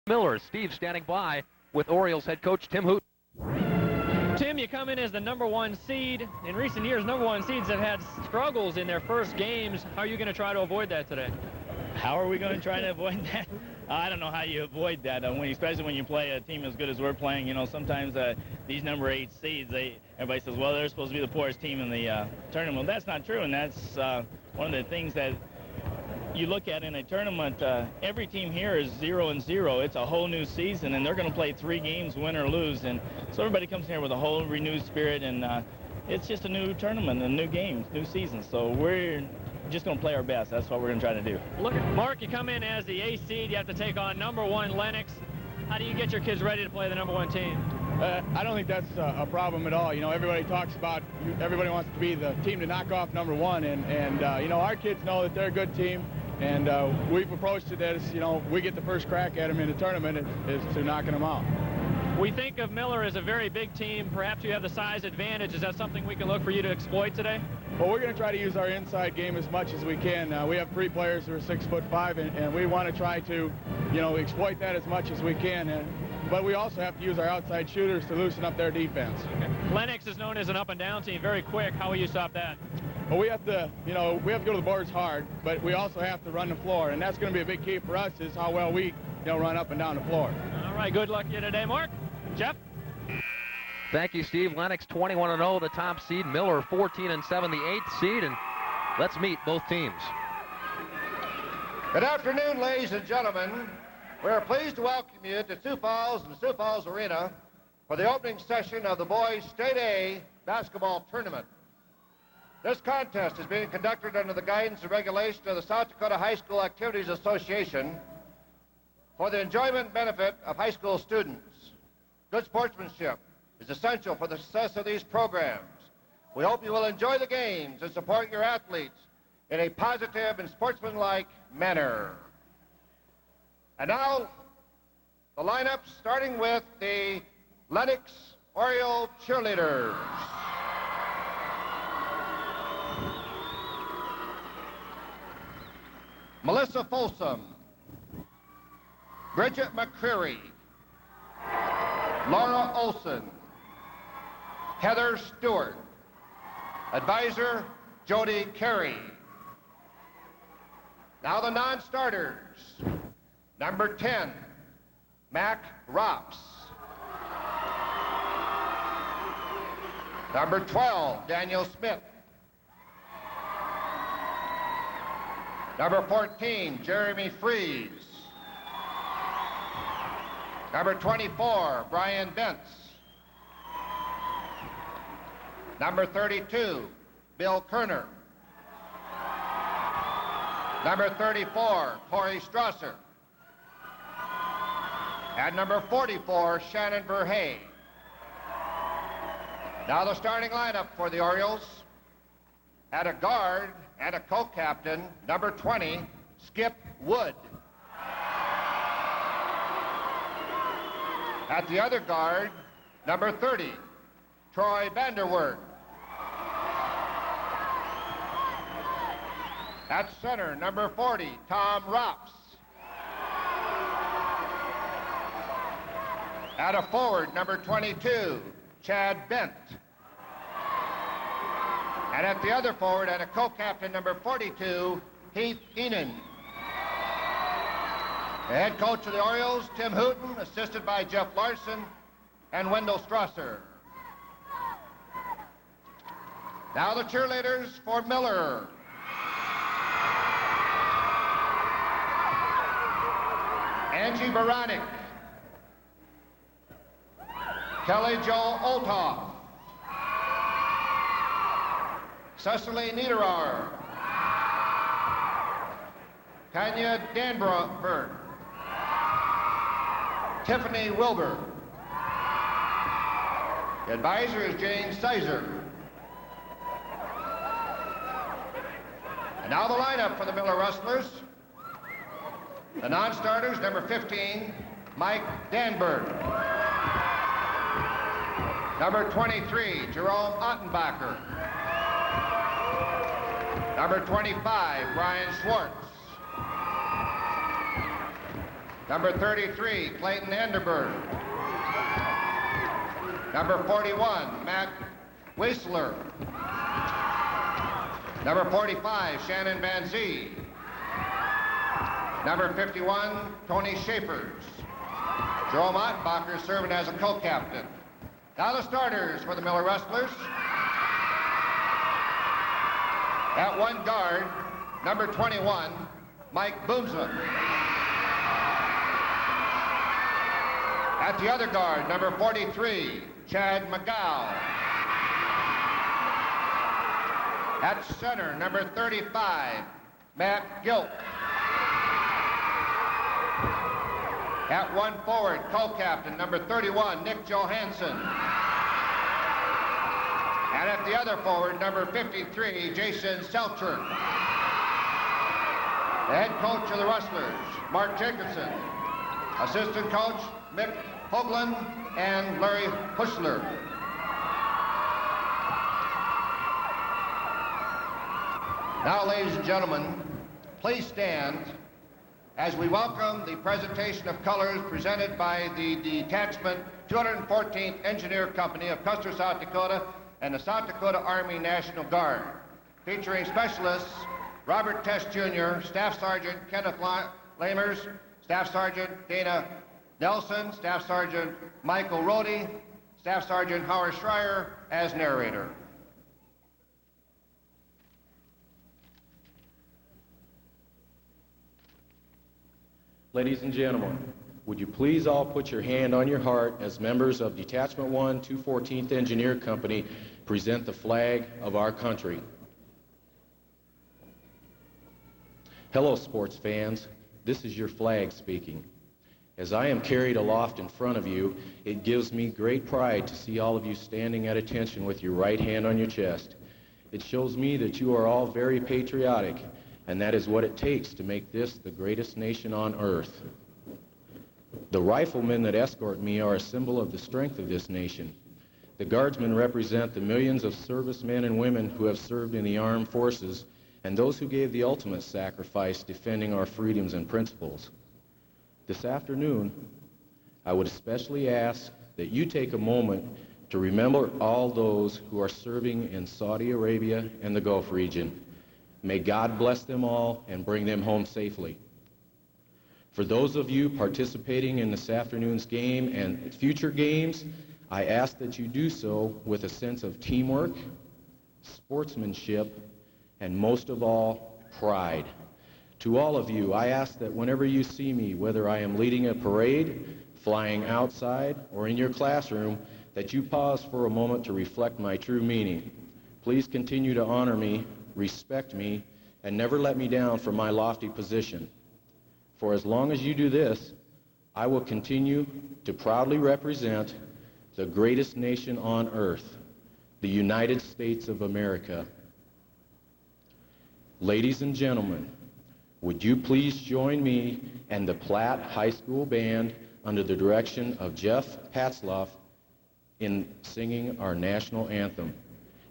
Miller. Steve standing by with Orioles head coach Tim Hoot. Tim, you come in as the #1 seed. In recent years, #1 seeds have had struggles in their first games. How are you going to try to avoid that today? How are we going to try to avoid that? I don't know how you avoid that, especially when you play a team as good as we're playing. You know, sometimes these #8 seeds, everybody says, well, they're supposed to be the poorest team in the tournament. Well, that's not true, and that's one of the things that you look at in a tournament. Every team here is 0-0. It's a whole new season, and they're going to play 3 games, win or lose. And so everybody comes here with a whole renewed spirit, and it's just a new tournament, a new game, new season. So we're just going to play our best. That's what we're going to try to do. Look, Mark, you come in as the A seed. You have to take on #1 Lennox. How do you get your kids ready to play the #1 team? I don't think that's a problem at all. You know, everybody talks about, everybody wants to be the team to knock off #1, and you know, our kids know that they're a good team, and we've approached it as, you know, we get the first crack at them in the tournament is to knocking them out. We think of Miller as a very big team. Perhaps you have the size advantage. Is that something we can look for you to exploit today? Well, we're going to try to use our inside game as much as we can. We have 3 players who are 6'5", and we want to try to, you know, exploit that as much as we can. But we also have to use our outside shooters to loosen up their defense. Okay. Lennox is known as an up-and-down team, very quick. How will you stop that? Well, we have to, you know, we have to go to the boards hard, but we also have to run the floor, and that's going to be a big key for us is how well we, you know, run up and down the floor. All right, good luck to you today, Mark. Jeff? Thank you, Steve. Lennox 21-0, the top seed. Miller 14-7, the 8th seed. And let's meet both teams. Good afternoon, ladies and gentlemen. We are pleased to welcome you to Sioux Falls and Sioux Falls Arena for the opening session of the boys State A basketball tournament. This contest is being conducted under the guidance and regulation of the South Dakota High School Activities Association for the enjoyment and benefit of high school students. Good sportsmanship is essential for the success of these programs. We hope you will enjoy the games and support your athletes in a positive and sportsmanlike manner. And now, the lineups, starting with the Lennox Oriole cheerleaders. Melissa Folsom, Bridget McCreary, Laura Olson, Heather Stewart, advisor Jody Carey. Now the non-starters. Number 10, Mac Rops. Number 12, Daniel Smith. Number 14, Jeremy Fries. Number 24, Brian Bentz. Number 32, Bill Kerner. Number 34, Corey Strasser. And number 44, Shannon Verhey. Now the starting lineup for the Orioles. At a guard and a co-captain, number 20, Skip Wood. At the other guard, number 30, Troy Vanderwerk. At center, number 40, Tom Rops. At a forward, number 22, Chad Bent. And at the other forward, and a co-captain, number 42, Heath Enan. The head coach of the Orioles, Tim Hooten, assisted by Jeff Larson and Wendell Strasser. Now the cheerleaders for Miller. Angie Baranik, Kelly Jo Olthoff, Cecily Niederauer, Tanya Danberg, Tiffany Wilbur. The advisor is Jane Sizer. And now the lineup for the Miller Rustlers. The non-starters, number 15, Mike Danberg. Number 23, Jerome Ottenbacher. Number 25, Brian Schwartz. Number 33, Clayton Enderberg. Number 41, Matt Whistler. Number 45, Shannon Van Zee. Number 51, Tony Schaefers. Joe Mottenbacher serving as a co-captain. Now the starters for the Miller Rustlers. At one guard, number 21, Mike Boomsma. At the other guard, number 43, Chad McGow. At center, number 35, Matt Gilk. At one forward, co-captain, number 31, Nick Johansson. And at the other forward, number 53, Jason Selcher. The head coach of the Rustlers, Mark Jacobson. Assistant coach, Mick Hoagland and Larry Hushler. Now, ladies and gentlemen, please stand as we welcome the presentation of colors presented by the Detachment 214th Engineer Company of Custer, South Dakota, and the South Dakota Army National Guard, featuring specialists Robert Test Jr., Staff Sergeant Kenneth Lamers, Staff Sergeant Dana Nelson, Staff Sergeant Michael Rohde, Staff Sergeant Howard Schreier as narrator. Ladies and gentlemen, would you please all put your hand on your heart as members of Detachment 1, 214th Engineer Company present the flag of our country. Hello, sports fans. This is your flag speaking. As I am carried aloft in front of you, it gives me great pride to see all of you standing at attention with your right hand on your chest. It shows me that you are all very patriotic, and that is what it takes to make this the greatest nation on earth. The riflemen that escort me are a symbol of the strength of this nation. The guardsmen represent the millions of servicemen and women who have served in the armed forces and those who gave the ultimate sacrifice defending our freedoms and principles. This afternoon, I would especially ask that you take a moment to remember all those who are serving in Saudi Arabia and the Gulf region. May God bless them all and bring them home safely. For those of you participating in this afternoon's game and future games, I ask that you do so with a sense of teamwork, sportsmanship, and most of all, pride. To all of you, I ask that whenever you see me, whether I am leading a parade, flying outside, or in your classroom, that you pause for a moment to reflect my true meaning. Please continue to honor me, respect me, and never let me down from my lofty position. For as long as you do this, I will continue to proudly represent the greatest nation on earth, the United States of America. Ladies and gentlemen, would you please join me and the Platt High School Band under the direction of Jeff Patzloff in singing our national anthem.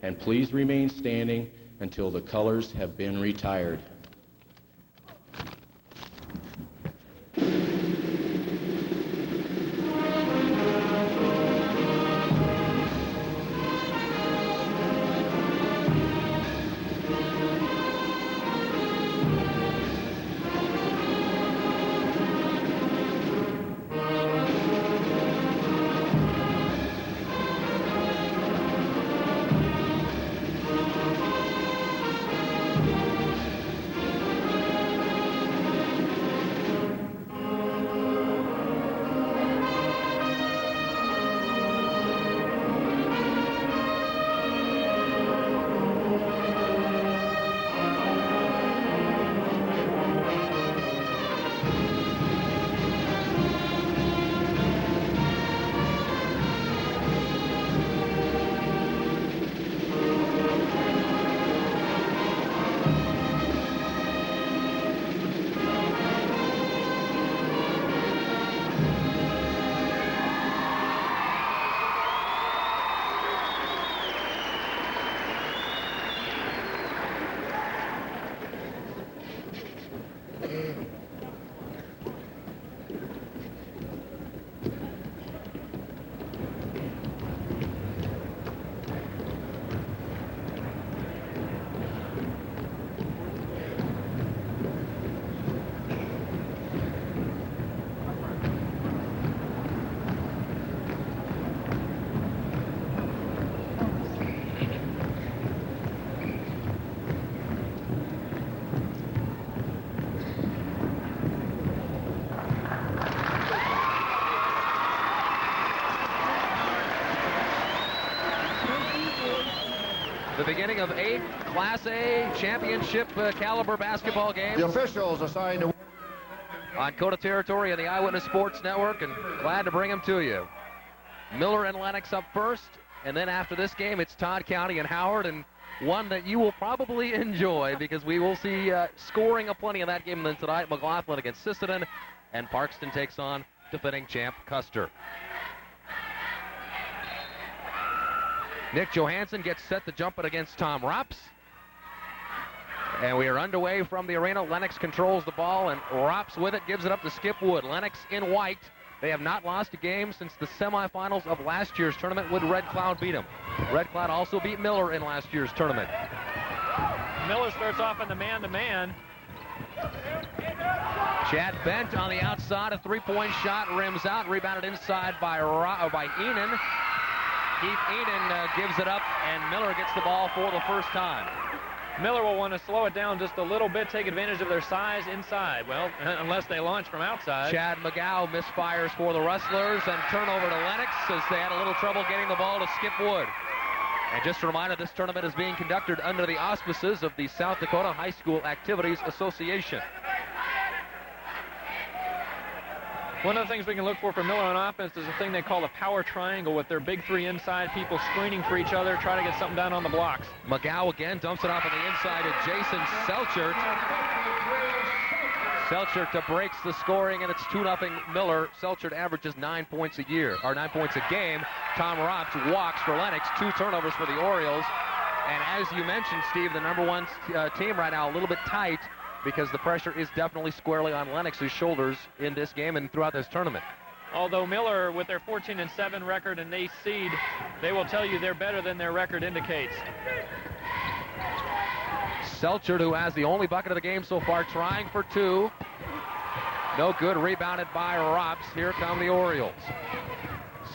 And please remain standing until the colors have been retired. the beginning of 8 Class A championship caliber basketball games. The officials assigned to On Coda Territory and the Eyewitness Sports Network, and glad to bring them to you. Miller and Lennox up first, and then after this game, it's Todd County and Howard, and one that you will probably enjoy because we will see scoring aplenty of that game. And then tonight, McLaughlin against Sisseton, and Parkston takes on defending champ Custer. Nick Johansson gets set to jump it against Tom Rops. And we are underway from the arena. Lennox controls the ball, and Rops with it, gives it up to Skip Wood. Lennox in white. They have not lost a game since the semifinals of last year's tournament when Red Cloud beat them. Red Cloud also beat Miller in last year's tournament. Miller starts off in the man-to-man. Chad Bent on the outside, a three-point shot, rims out, rebounded inside by Enan. Keith Enan gives it up, and Miller gets the ball for the first time. Miller will want to slow it down just a little bit, take advantage of their size inside. Well, unless they launch from outside. Chad McGow misfires for the Rustlers, and turnover to Lennox as they had a little trouble getting the ball to Skip Wood. And just a reminder, this tournament is being conducted under the auspices of the South Dakota High School Activities Association. One of the things we can look for Miller on offense is a thing they call the power triangle, with their big three inside, people screening for each other, try to get something down on the blocks. McGow again dumps it off on the inside to Jason Selchert. Selchert breaks the scoring, and it's 2-0 Miller. Selchert averages 9 points a game. Tom Rops walks for Lennox, 2 turnovers for the Orioles. And as you mentioned, Steve, the number 1 team right now a little bit tight, because the pressure is definitely squarely on Lennox's shoulders in this game and throughout this tournament. Although Miller, with their 14-7 record and 8th seed, they will tell you they're better than their record indicates. Selchert, who has the only bucket of the game so far, trying for 2. No good, rebounded by Rops. Here come the Orioles.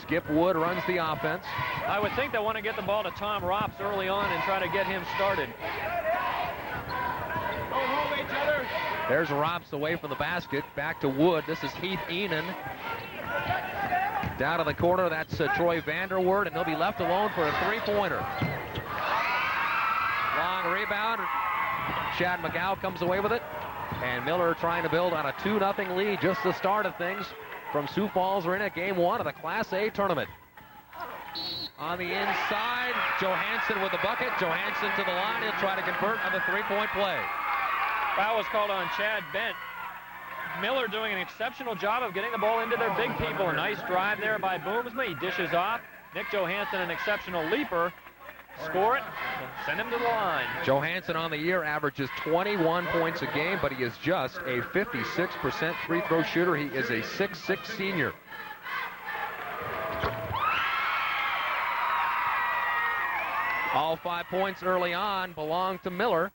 Skip Wood runs the offense. I would think they want to get the ball to Tom Rops early on and try to get him started. There's Rops away from the basket. Back to Wood. This is Heath Enan. Down to the corner, that's Troy Vanderwoord, and he'll be left alone for a three-pointer. Long rebound. Chad McGow comes away with it. And Miller trying to build on a 2-0 lead. Just the start of things from Sioux Falls Arena, game 1 of the Class A tournament. On the inside, Johansson with the bucket. Johansson to the line. He'll try to convert on the three-point play. Foul was called on Chad Bent. Miller doing an exceptional job of getting the ball into their big people. A nice drive there by Boomsma. He dishes off. Nick Johansson, an exceptional leaper. Score it, send him to the line. Johansson on the year averages 21 points a game, but he is just a 56% free throw shooter. He is a 6'6" senior. All 5 points early on belong to Miller.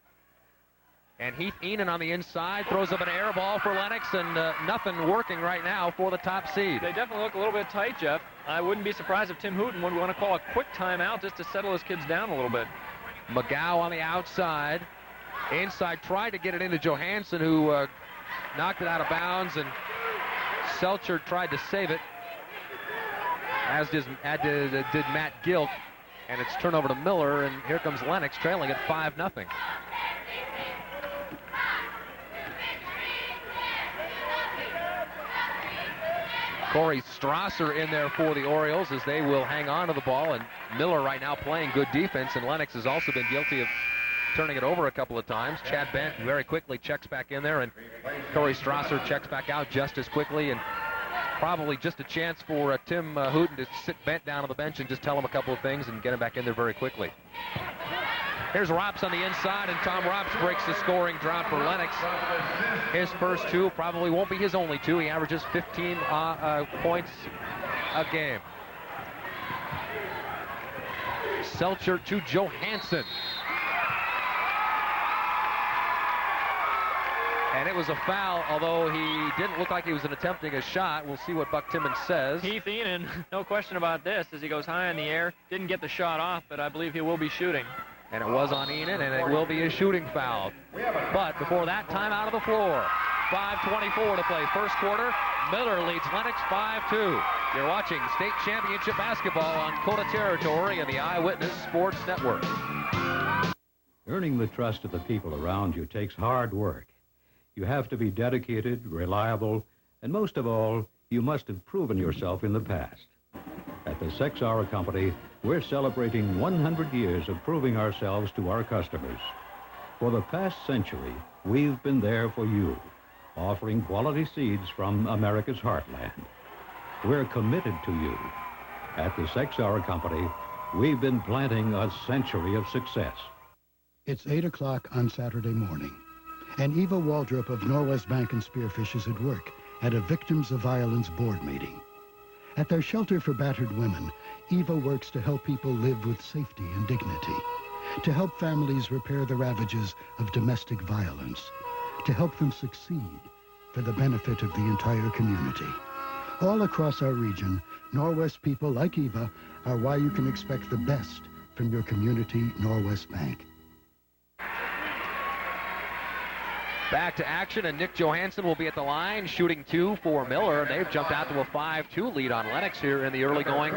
And Heath Enan on the inside throws up an air ball for Lennox, and nothing working right now for the top seed. They definitely look a little bit tight, Jeff. I wouldn't be surprised if Tim Hooten would want to call a quick timeout just to settle his kids down a little bit. McGow on the outside. Inside tried to get it into Johansson, who knocked it out of bounds, and Selchert tried to save it, as did Matt Gilk. And it's turnover to Miller, and here comes Lennox trailing at 5-0. Corey Strasser in there for the Orioles as they will hang on to the ball, and Miller right now playing good defense, and Lennox has also been guilty of turning it over a couple of times. Chad Bent very quickly checks back in there, and Corey Strasser checks back out just as quickly, and probably just a chance for Tim Hooten to sit Bent down on the bench and just tell him a couple of things and get him back in there very quickly. Here's Rops on the inside, and Tom Rops breaks the scoring drought for Lennox. His first 2 probably won't be his only 2. He averages 15 points a game. Selchert to Johansson. And it was a foul, although he didn't look like he was attempting a shot. We'll see what Buck Timmons says. Heath Enan, no question about this, as he goes high in the air. Didn't get the shot off, but I believe he will be shooting. And it was on Enan, and it will be a shooting foul. But before that, time out of the floor. 5:24 to play first quarter. Miller leads Lennox 5-2. You're watching state championship basketball on Coda Territory and the Eyewitness Sports Network. Earning the trust of the people around you takes hard work. You have to be dedicated, reliable, and most of all, you must have proven yourself in the past. At the 6 Hour Company, we're celebrating 100 years of proving ourselves to our customers. For the past century, we've been there for you, offering quality seeds from America's heartland. We're committed to you. At the 6 Hour Company, we've been planting a century of success. It's 8 o'clock on Saturday morning, and Eva Waldrop of Norwest Bank and Spearfish is at work at a Victims of Violence board meeting. At their shelter for battered women, Eva works to help people live with safety and dignity, to help families repair the ravages of domestic violence, to help them succeed for the benefit of the entire community. All across our region, Norwest people like Eva are why you can expect the best from your community Norwest Bank. Back to action, and Nick Johansson will be at the line, shooting 2 for Miller. They've jumped out to a 5-2 lead on Lennox here in the early going,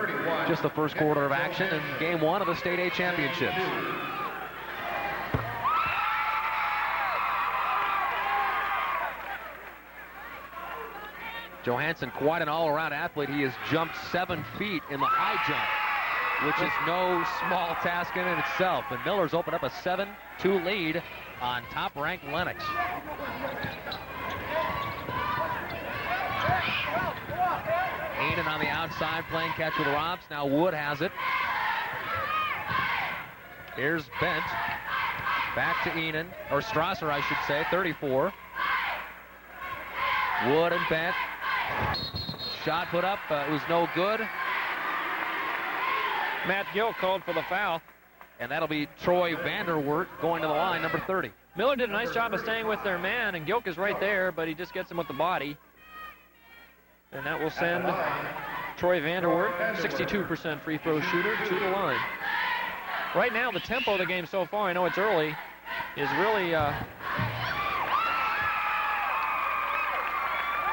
just the first quarter of action in Game 1 of the State A Championships. Johansson, quite an all-around athlete. He has jumped 7 feet in the high jump, which is no small task in and itself. And Miller's opened up a 7-2 lead on top-ranked Lennox. Aiden on the outside playing catch with Robs. Now Wood has it. Here's Bent. Back to Enan, or Strasser, I should say, 34. Wood and Bent. Shot put up, it was no good. Matt Gill called for the foul. And that'll be Troy Vanderwert going to the line, number 30. Miller did a nice job of staying with their man, and Gilk is right there, but he just gets him with the body. And that will send Troy Vanderwert, 62% free throw shooter, to the line. Right now, the tempo of the game so far, I know it's early, is really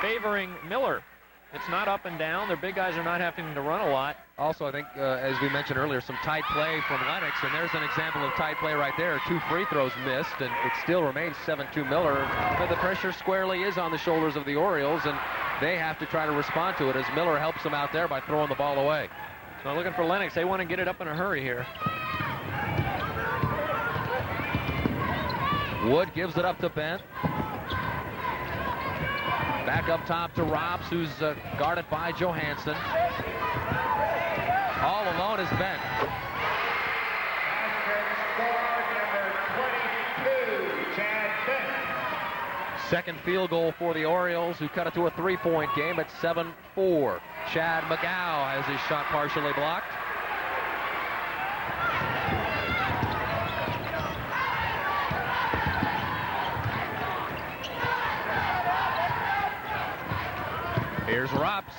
favoring Miller. It's not up and down. Their big guys are not having to run a lot. Also, I think, as we mentioned earlier, some tight play from Lennox, and there's an example of tight play right there. 2 free throws missed, and it still remains 7-2 Miller. But the pressure squarely is on the shoulders of the Orioles, and they have to try to respond to it as Miller helps them out there by throwing the ball away. So looking for Lennox. They want to get it up in a hurry here. Wood gives it up to Bent. Back up top to Robs, who's guarded by Johansson. All alone is Bent. Second field goal for the Orioles, who cut it to a 3-point game at 7-4. Chad McGow has his shot partially blocked. Here's Robs.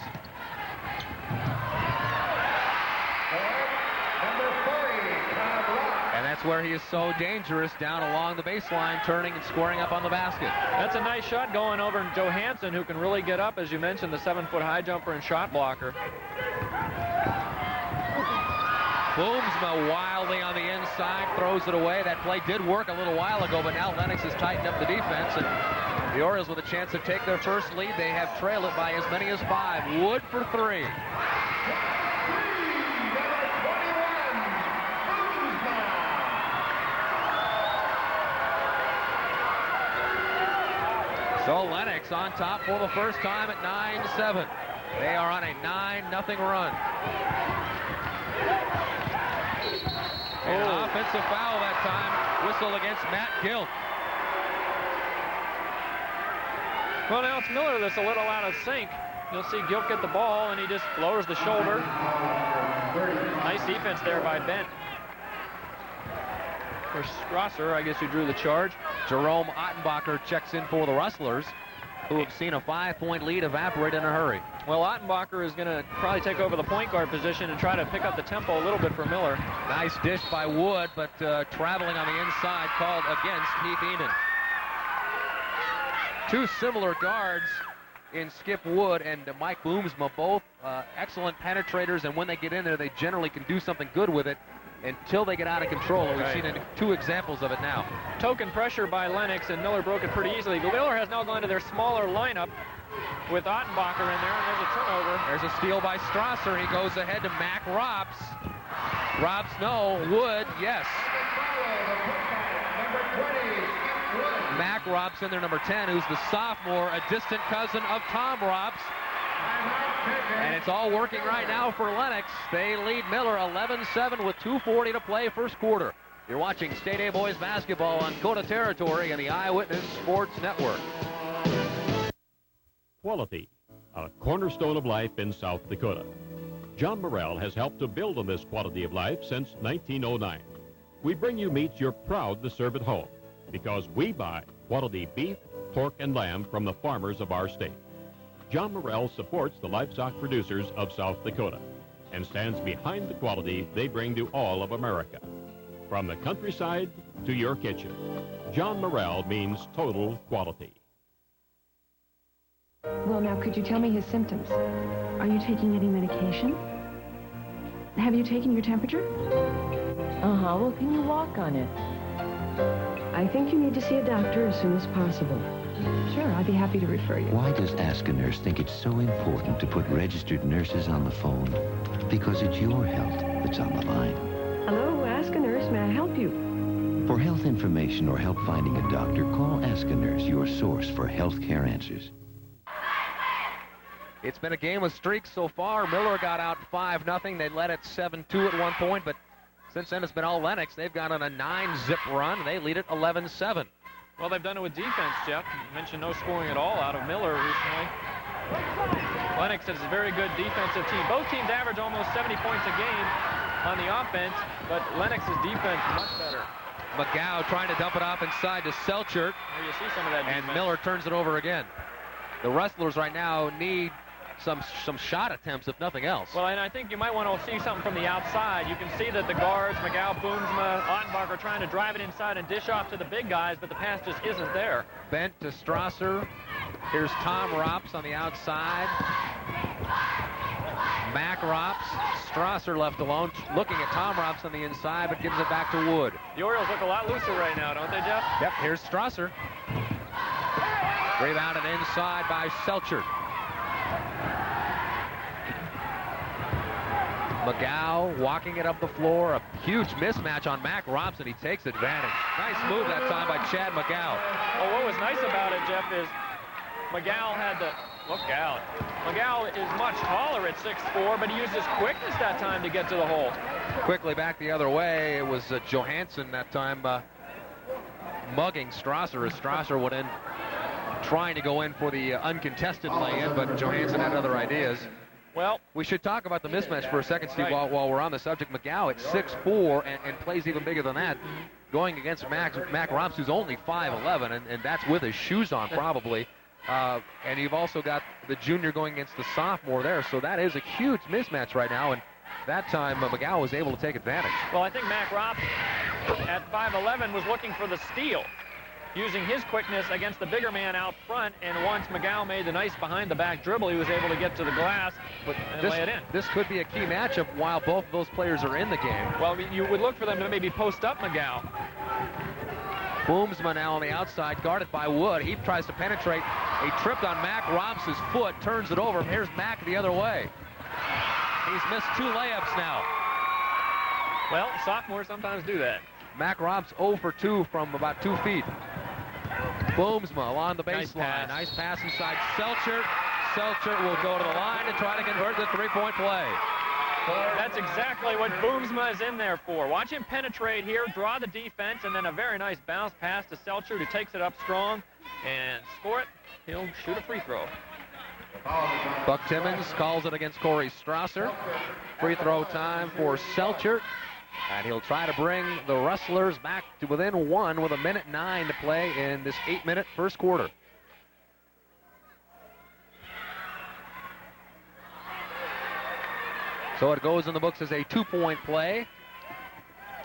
And that's where he is so dangerous, down along the baseline, turning and scoring up on the basket. That's a nice shot going over to Johansson, who can really get up, as you mentioned, the 7-foot high jumper and shot blocker. Boomsma wildly on the inside, throws it away. That play did work a little while ago, but now Lennox has tightened up the defense, and the Orioles with a chance to take their first lead. They have trailed it by as many as 5. Wood for 3. So Lennox on top for the first time at 9-7. They are on a 9-0 run. An offensive foul that time, whistled against Matt Gill. Well, now it's Miller that's a little out of sync. You'll see Gilk get the ball, and he just lowers the shoulder. Nice defense there by Bent. For Strasser, I guess, who drew the charge. Jerome Ottenbacher checks in for the Rustlers, who have seen a 5-point lead evaporate in a hurry. Well, Ottenbacher is going to probably take over the point guard position and try to pick up the tempo a little bit for Miller. Nice dish by Wood, but traveling on the inside, called against Heath Enan. Two similar guards in Skip Wood and Mike Boomsma, both excellent penetrators, and when they get in there, they generally can do something good with it. until they get out of control, and we've seen 2 examples of it now. Token pressure by Lennox, and Miller broke it pretty easily. Miller has now gone to their smaller lineup with Ottenbacher in there, and there's a turnover. There's a steal by Strasser. He goes ahead to Mac Robs. Robs, no. Wood, yes. Mac Robs in there, number 10, who's the sophomore, a distant cousin of Tom Robs. And it's all working right now for Lennox. They lead Miller 11-7 with 2:40 to play first quarter. You're watching State A boys basketball on Coda territory and the Eyewitness Sports Network. Quality, a cornerstone of life in South Dakota. John Morrell has helped to build on this quality of life since 1909. We bring you meats you're proud to serve at home because we buy quality beef, pork, and lamb from the farmers of our state. John Morrell supports the livestock producers of South Dakota and stands behind the quality they bring to all of America. From the countryside to your kitchen, John Morrell means total quality. Well, now, could you tell me his symptoms? Are you taking any medication? Have you taken your temperature? Uh-huh. Well, can you walk on it? I think you need to see a doctor as soon as possible. Sure, I'd be happy to refer you. Why does Ask a Nurse think it's so important to put registered nurses on the phone? Because it's your health that's on the line. Hello, Ask a Nurse. May I help you? For health information or help finding a doctor, call Ask a Nurse, your source for health care answers. It's been a game of streaks so far. Miller got out 5-0. They led it 7-2 at one point, but since then it's been all Lennox. They've got on a 9-zip run. They lead it 11-7. Well, they've done it with defense, Jeff. You mentioned no scoring at all out of Miller recently. Lennox is a very good defensive team. Both teams average almost 70 points a game on the offense, but Lennox's defense much better. McGow trying to dump it off inside to Selchert. There you see some of that defense. And Miller turns it over again. The Wrestlers right now need some shot attempts, if nothing else. Well, and I think you might want to see something from the outside. You can see that the guards, McGow, Boomsma, Ottenbach, are trying to drive it inside and dish off to the big guys, but the pass just isn't there. Bent to Strasser. Here's Tom Rops on the outside. Mac Rops. Strasser left alone, looking at Tom Rops on the inside, but gives it back to Wood. The Orioles look a lot looser right now, don't they, Jeff? Yep, here's Strasser. Rebounded inside by Selchert. McGow walking it up the floor. A huge mismatch on Mac Robson. He takes advantage. Nice move that time by Chad McGow. Well, what was nice about it, Jeff, is McGow had to look out. McGow is much taller at 6'4", but he used his quickness that time to get to the hole. Quickly back the other way. It was Johansson that time mugging Strasser as Strasser went in trying to go in for the uncontested lay-in, but Johansson had other ideas. Well, we should talk about the mismatch for a second, Steve, while we're on the subject. McGow at 6'4" and plays even bigger than that, going against Mac Robs, who's only 5'11", and that's with his shoes on probably. And you've also got the junior going against the sophomore there, so that is a huge mismatch right now, and that time McGow was able to take advantage. Well, I think Mac Robs at 5'11" was looking for the steal, using his quickness against the bigger man out front, and once McGow made the nice behind-the-back dribble, he was able to get to the glass and lay it in. This could be a key matchup while both of those players are in the game. Well, you would look for them to maybe post up McGow. Boomsma now on the outside, guarded by Wood. He tries to penetrate. He tripped on Mac Robs' foot, turns it over. Here's Mac the other way. He's missed 2 layups now. Well, sophomores sometimes do that. Mac Robs 0 for 2 from about 2 feet. Boomsma along the baseline. Nice pass inside Selchert. Selchert will go to the line and try to convert the three-point play. That's exactly what Boomsma is in there for. Watch him penetrate here, draw the defense, and then a very nice bounce pass to Selchert, who takes it up strong and score it. He'll shoot a free throw. Buck Timmons calls it against Corey Strasser. Free throw time for Selchert. And he'll try to bring the Rustlers back to within 1 with 1:09 to play in this 8-minute first quarter. So it goes in the books as a 2-point play.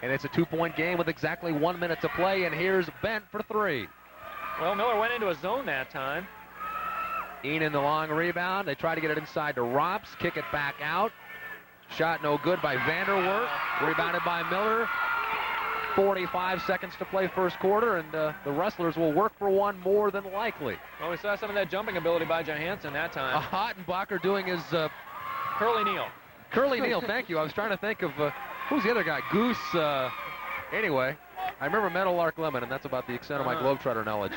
And it's a 2-point game with exactly 1 minute to play. And here's Bent for 3. Well, Miller went into a zone that time. Enan the long rebound. They try to get it inside to Robs. Kick it back out. Shot no good by Vanderwert. Rebounded by Miller. 45 seconds to play first quarter, and the Rustlers will work for one more than likely. Well, we saw some of that jumping ability by Johansson that time. Ottenbacher doing his... Curly Neal. Curly Neal, thank you. I was trying to think of... who's the other guy? Goose. Anyway, I remember Meadowlark Lemon, and that's about the extent of my Globetrotter knowledge.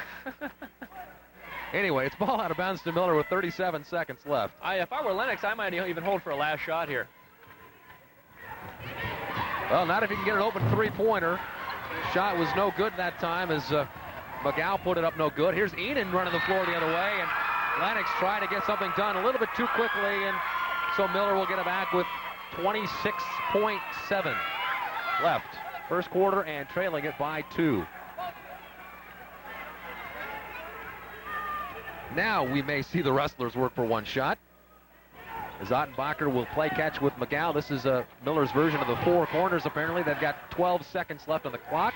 Anyway, it's ball out of bounds to Miller with 37 seconds left. If I were Lennox, I might even hold for a last shot here. Well, not if you can get an open three-pointer. Shot was no good that time as McGow put it up no good. Here's Enan running the floor the other way, and Lennox trying to get something done a little bit too quickly, and so Miller will get it back with 26.7 left. First quarter and trailing it by 2. Now we may see the Rustlers work for one shot, as Ottenbacher will play catch with McGow. This is Miller's version of the four corners, apparently. They've got 12 seconds left on the clock.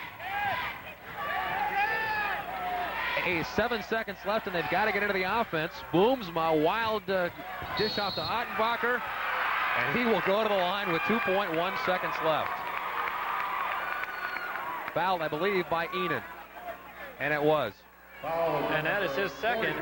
7 seconds left, and they've got to get into the offense. Boomsma, wild dish off to Ottenbacher, and he will go to the line with 2.1 seconds left. Fouled, I believe, by Enan, and it was. And that is his second.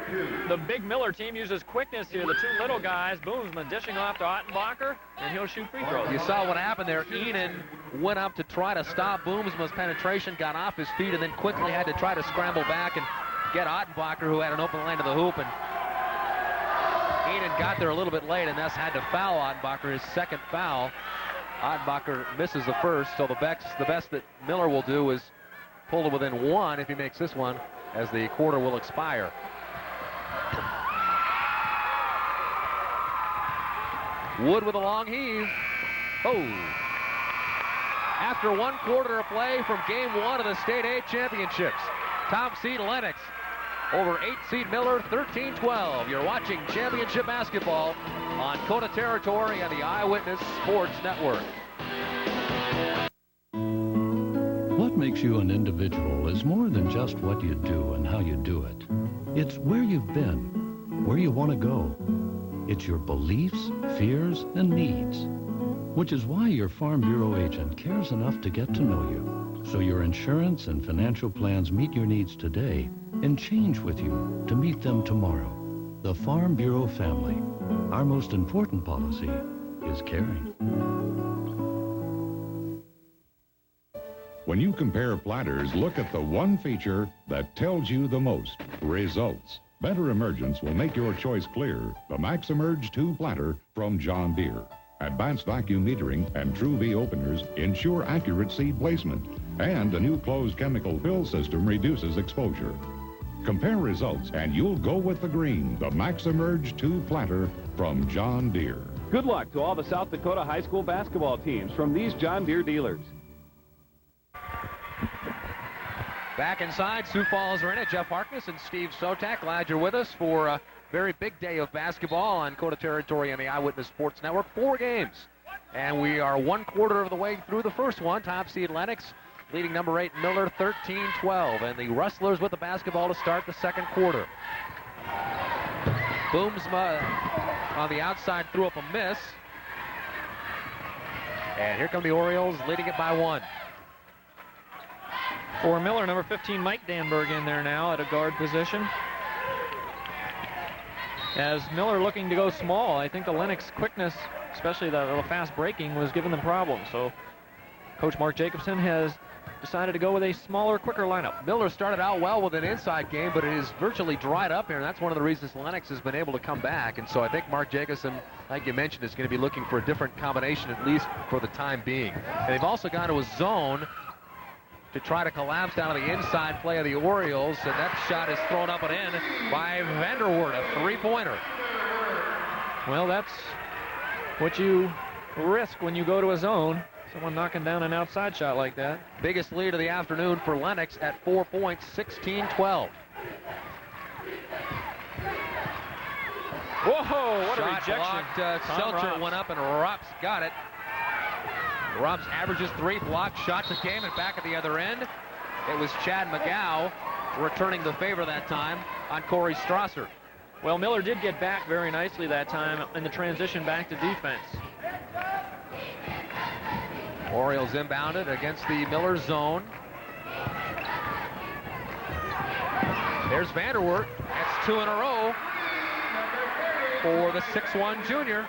The big Miller team uses quickness here. The two little guys, Boomsman dishing off to Ottenbacher, and he'll shoot free throws. You saw what happened there. Enan went up to try to stop Boomsman's penetration, got off his feet, and then quickly had to try to scramble back and get Ottenbacher, who had an open lane to the hoop. And Enan got there a little bit late, and thus had to foul Ottenbacher, his second foul. Ottenbacher misses the first, so the best that Miller will do is pull to within one if he makes this one, as the quarter will expire. Wood with a long heave. Oh. After one quarter of play from game one of the State A championships, top seed Lennox over 8-seed Miller, 13-12. You're watching championship basketball on Coda Territory and the Eyewitness Sports Network. What makes you an individual is more than just what you do and how you do it. It's where you've been, where you want to go. It's your beliefs, fears, and needs. Which is why your Farm Bureau agent cares enough to get to know you, so your insurance and financial plans meet your needs today and change with you to meet them tomorrow. The Farm Bureau family. Our most important policy is caring. When you compare platters, look at the one feature that tells you the most: results. Better emergence will make your choice clear. The Max Emerge 2 platter from John Deere. Advanced vacuum metering and True V openers ensure accurate seed placement, and the new closed chemical fill system reduces exposure. Compare results and you'll go with the green, the Max Emerge 2 platter from John Deere. Good luck to all the South Dakota high school basketball teams from these John Deere dealers. Back inside, Sioux Falls are in it. Jeff Harkness and Steve Sotak, glad you're with us for a very big day of basketball on Coda Territory and the Eyewitness Sports Network. 4 games, and we are one quarter of the way through the first one. Top seed Lennox leading number 8 Miller 13-12, and the Rustlers with the basketball to start the second quarter. Boomsma on the outside threw up a miss, and here come the Orioles leading it by 1. For Miller, number 15, Mike Danberg in there now at a guard position. As Miller looking to go small, I think the Lennox quickness, especially the fast breaking, was giving them problems. So Coach Mark Jacobson has decided to go with a smaller, quicker lineup. Miller started out well with an inside game, but it is virtually dried up here, and that's one of the reasons Lennox has been able to come back. And so I think Mark Jacobson, like you mentioned, is going to be looking for a different combination, at least for the time being. And they've also gone to a zone to try to collapse down to the inside play of the Orioles, and that shot is thrown up and in by Vanderwert, a three-pointer. Well, that's what you risk when you go to a zone. Someone knocking down an outside shot like that. Biggest lead of the afternoon for Lennox at 4 points, 16-12. Whoa, what a shot rejection. Blocked, Seltzer went up and Rupp's got it. Rupp's averages 3 blocked shots a game, and back at the other end, it was Chad McGow returning the favor that time on Corey Strasser. Well, Miller did get back very nicely that time in the transition back to defense. Orioles inbounded against the Miller zone. There's Vanderwert. That's 2 in a row for the 6'1 junior.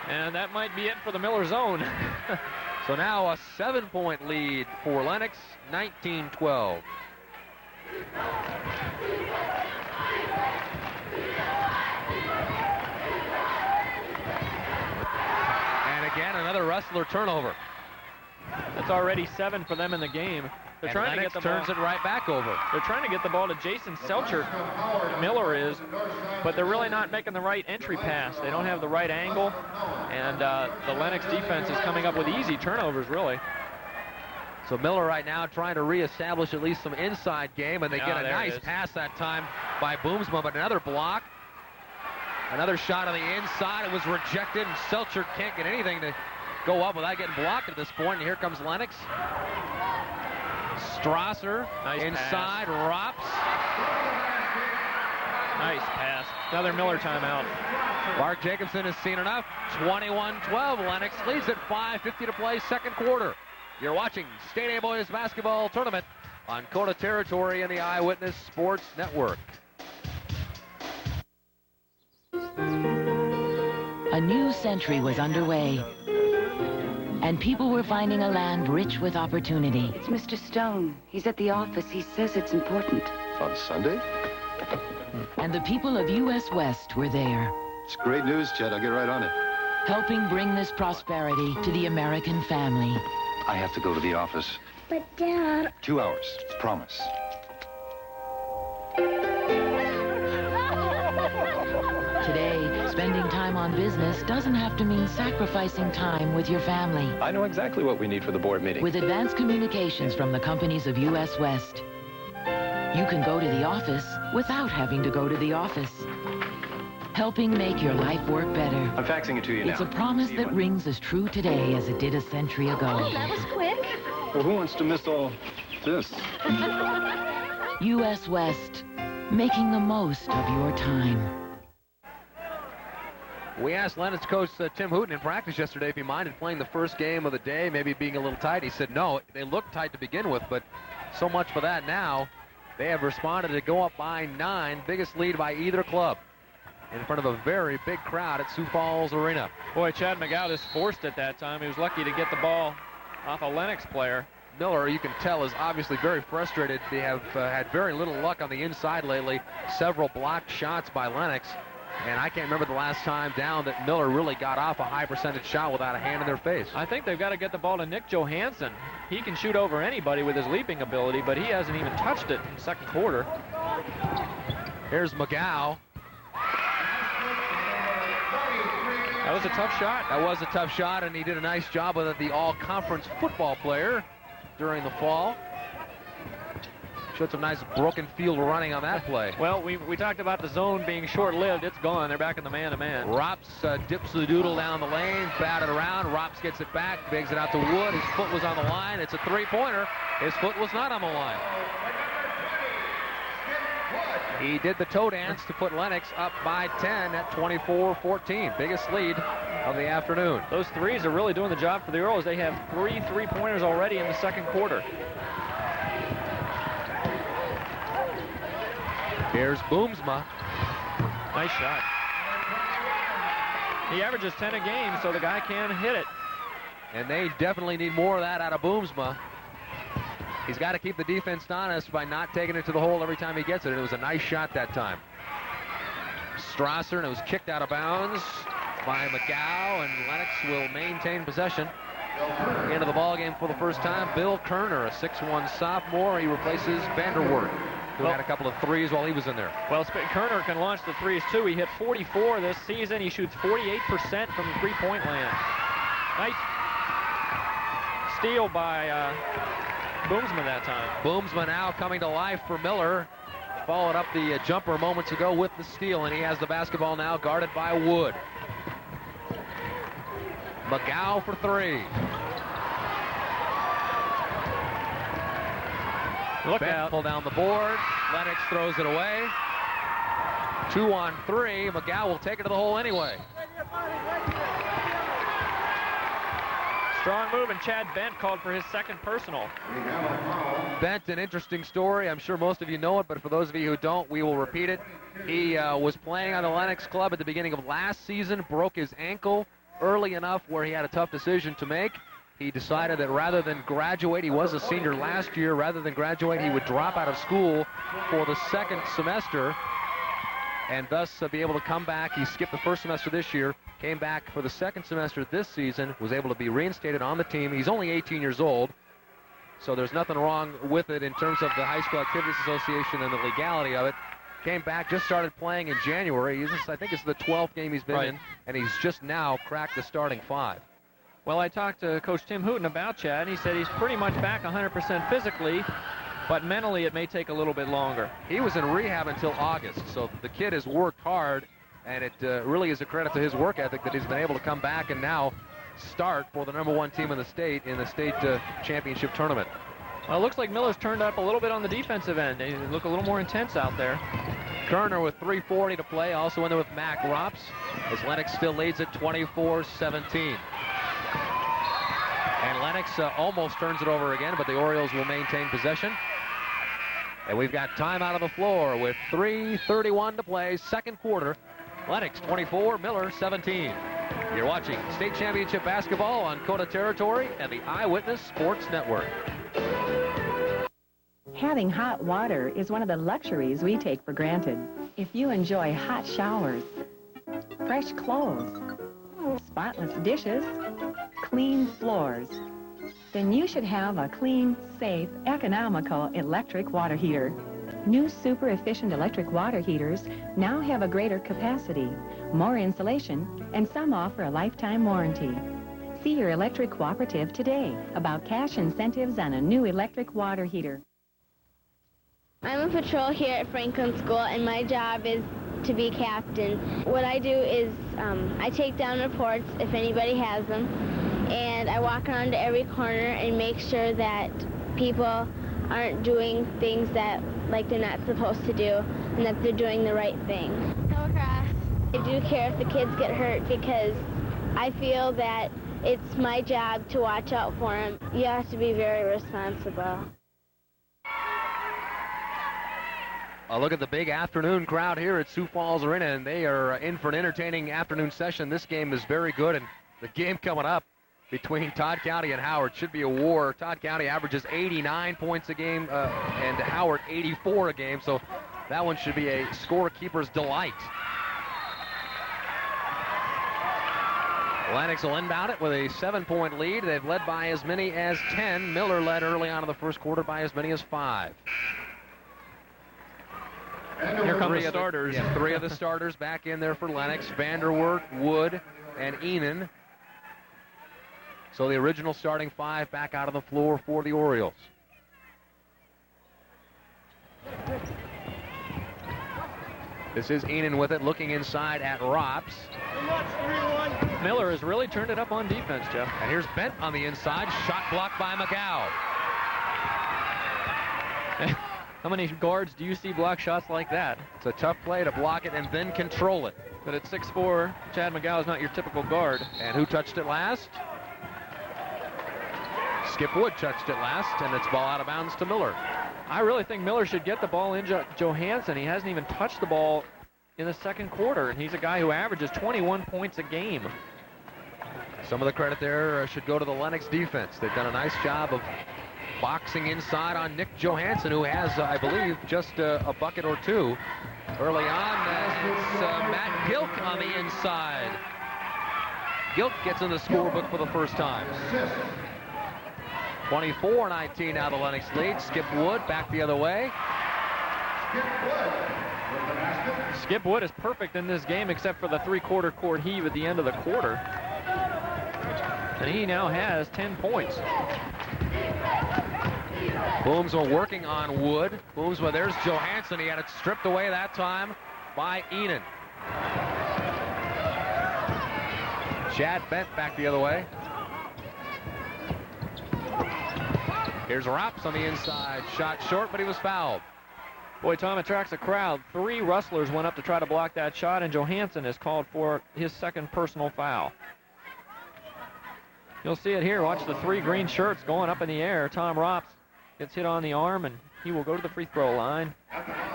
And that might be it for the Miller zone. So now a 7-point lead for Lennox, 19-12. And again, another Wrestler turnover. That's already 7 for them in the game. They're And trying Lennox to get the turns ball. it right back over. They're trying to get the ball to Jason Selcher. Miller is, but they're really not making the right entry pass. They don't have the right angle, and the Lennox defense is coming up with easy turnovers, really. So Miller right now trying to reestablish at least some inside game, and they get a nice pass that time by Boomsma, but another block. Another shot on the inside. It was rejected, and Selcher can't get anything to go up without getting blocked at this point. And here comes Lennox. Strasser inside, Rops. Nice pass. Another Miller timeout. Mark Jacobson has seen enough. 21-12. Lennox leads at 5:50 to play, second quarter. You're watching State A Boys Basketball Tournament on Kona territory in the Eyewitness Sports Network. A new century was underway, and people were finding a land rich with opportunity. It's Mr. Stone. He's at the office. He says it's important. On Sunday? And the people of U.S. West were there. It's great news, Chet. I'll get right on it. Helping bring this prosperity to the American family. I have to go to the office. But, Dad... 2 hours. Promise. Today, spending time on business doesn't have to mean sacrificing time with your family. I know exactly what we need for the board meeting. With advanced communications from the companies of U.S. West, you can go to the office without having to go to the office. Helping make your life work better. I'm faxing it to you now. It's a promise that rings as true today as it did a century ago. Oh, that was quick. Well, who wants to miss all this? U.S. West, making the most of your time. We asked Lennox coach Tim Hooten in practice yesterday if he minded playing the first game of the day, maybe being a little tight. He said no, they looked tight to begin with, but so much for that now. They have responded to go up by 9, biggest lead by either club, in front of a very big crowd at Sioux Falls Arena. Boy, Chad McGow forced it that time. He was lucky to get the ball off a Lennox player. Miller, you can tell, is obviously very frustrated. They have had very little luck on the inside lately. Several blocked shots by Lennox. And I can't remember the last time down that Miller really got off a high percentage shot without a hand in their face. I think they've got to get the ball to Nick Johansson. He can shoot over anybody with his leaping ability, but he hasn't even touched it in the second quarter. Here's McGow. That was a tough shot. That was a tough shot, and he did a nice job with it, the all-conference football player during the fall. Showed some nice broken field running on that play. Well, we talked about the zone being short-lived. It's gone. They're back in the man-to-man. Rops dips the doodle down the lane, batted around. Rops gets it back, bigs it out to Wood. His foot was on the line. It's a three-pointer. His foot was not on the line. He did the toe dance to put Lennox up by 10 at 24-14. Biggest lead of the afternoon. Those threes are really doing the job for the Orioles. They have 3 3-pointers already in the second quarter. Here's Boomsma. Nice shot. He averages 10 a game, so the guy can hit it. And they definitely need more of that out of Boomsma. He's got to keep the defense honest by not taking it to the hole every time he gets it. And it was a nice shot that time. Strasser, and it was kicked out of bounds by McGow, and Lennox will maintain possession. Into the ball game for the first time. Bill Kerner, a 6'1 sophomore. He replaces Vanderwert, who had a couple of threes while he was in there. Well, Kerner can launch the threes, too. He hit 44 this season. He shoots 48% from the three-point land. Nice steal by Boomsma that time. Boomsma now coming to life for Miller. Followed up the jumper moments ago with the steal, and he has the basketball now guarded by Wood. McGow for 3. Look out. Pull down the board. Lennox throws it away. 2 on 3. McGow will take it to the hole anyway. Strong move, and Chad Bent called for his second personal. Bent, an interesting story. I'm sure most of you know it, but for those of you who don't, we will repeat it. He was playing on the Lennox club at the beginning of last season, broke his ankle early enough where he had a tough decision to make. He decided that rather than graduate, he was a senior last year, rather than graduate, he would drop out of school for the second semester and thus be able to come back. He skipped the first semester this year, came back for the second semester this season, was able to be reinstated on the team. He's only 18 years old, so there's nothing wrong with it in terms of the High School Activities Association and the legality of it. Came back, just started playing in January. I think it's the 12th game he's been in, and he's just now cracked the starting 5. Well, I talked to Coach Tim Hooten about Chad. He said he's pretty much back 100% physically, but mentally it may take a little bit longer. He was in rehab until August, so the kid has worked hard, and it really is a credit to his work ethic that he's been able to come back and now start for the #1 team in the state championship tournament. Well, it looks like Miller's turned up a little bit on the defensive end. They look a little more intense out there. Kerner with 3:40 to play, also in there with Mac Rops, as Lennox still leads at 24-17. And Lennox almost turns it over again, but the Orioles will maintain possession. And we've got time out of the floor with 3:31 to play, second quarter. Lennox 24, Miller 17. You're watching state championship basketball on Coda territory and the Eyewitness Sports Network. Having hot water is one of the luxuries we take for granted. If you enjoy hot showers, fresh clothes, spotless dishes, clean floors, then you should have a clean, safe, economical electric water heater. New super efficient electric water heaters now have a greater capacity, more insulation, and some offer a lifetime warranty. See your electric cooperative today about cash incentives on a new electric water heater. I'm a patrol here at Franklin School, and my job is to be captain. What I do is I take down reports if anybody has them, and I walk around to every corner and make sure that people aren't doing things that they're not supposed to do, and that they're doing the right thing. I do care if the kids get hurt because I feel that it's my job to watch out for them. You have to be very responsible. A look at the big afternoon crowd here at Sioux Falls Arena, and they are in for an entertaining afternoon session. This game is very good, and the game coming up between Todd County and Howard should be a war. Todd County averages 89 points a game, and Howard 84 a game, so that one should be a scorekeeper's delight. Lennox will inbound it with a 7-point lead. They've led by as many as 10. Miller led early on in the first quarter by as many as 5. Here come the starters. Yeah, 3 of the starters back in there for Lennox. Vanderwerk, Wood, and Enan. So the original starting 5 back out on the floor for the Orioles. This is Enan with it, looking inside at Rops. Miller has really turned it up on defense, Jeff. And here's Bent on the inside, shot blocked by McGow. How many guards do you see block shots like that? It's a tough play to block it and then control it. But at 6'4", Chad McGow is not your typical guard. And who touched it last? Skip Wood touched it last, and it's ball out of bounds to Miller. I really think Miller should get the ball in Johansson. He hasn't even touched the ball in the second quarter, and he's a guy who averages 21 points a game. Some of the credit there should go to the Lennox defense. They've done a nice job of boxing inside on Nick Johansson, who has, I believe, just a bucket or 2. Early on, it's Matt Gilk on the inside. Gilk gets in the scorebook for the first time. 24-19 now the Lennox lead. Skip Wood back the other way. Skip Wood is perfect in this game except for the 3/4 court heave at the end of the quarter. And he now has 10 points. Boomsma working on Wood. Boomsma, there's Johansson. He had it stripped away that time by Enan. Chad Bent back the other way. Here's Rops on the inside. Shot short, but he was fouled. Boy, Tom, attracts a crowd. 3 rustlers went up to try to block that shot, and Johansson is called for his second personal foul. You'll see it here. Watch the 3 green shirts going up in the air. Tom Rops gets hit on the arm, and he will go to the free throw line.